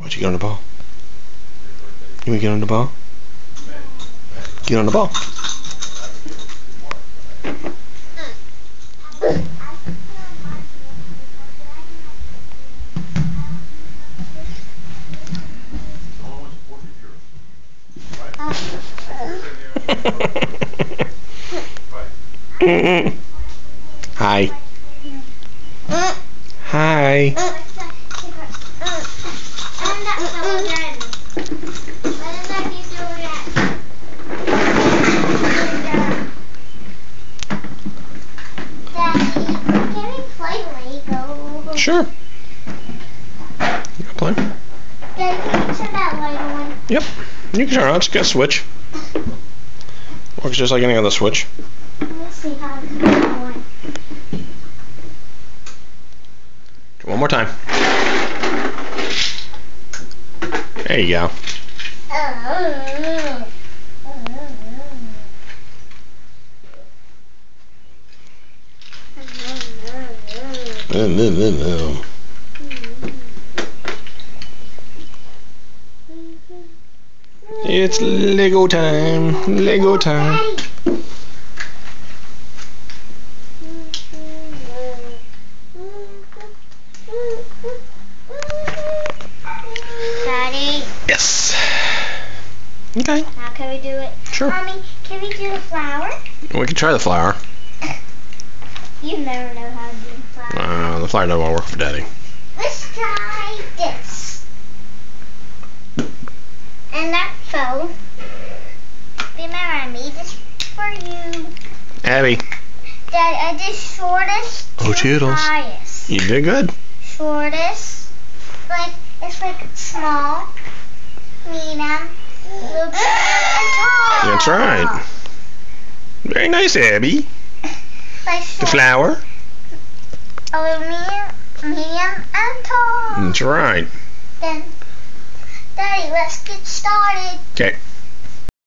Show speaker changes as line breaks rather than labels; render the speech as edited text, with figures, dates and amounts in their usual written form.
Why don't you get on the ball? You want to get on the ball? Get on the ball. Hi. Hi. Sure. You can play.
Daddy, can you turn that light on?
Yep. You can turn it on. It's got a switch. Works just like any other switch.
Let me see how to turn it on.
One more time. There you go. It's Lego time. Lego time.
Daddy.
Yes. Okay.
Now can we do it?
Sure.
Mommy, can we do the flower?
We can try the flower.
You never know how to do the flower.
The flower doesn't work for Daddy.
Let's try this. And that fell. Remember, I made this for you.
Abby.
Daddy, I did shortest
Oh,
to
Toodles.
highest.
You did good.
Shortest, it's like small, medium, little bit, and tall.
That's right. Very nice, Abby.
Like
The
short,
flower.
a little medium, and tall.
That's right.
Then, Daddy, let's get started.
Okay.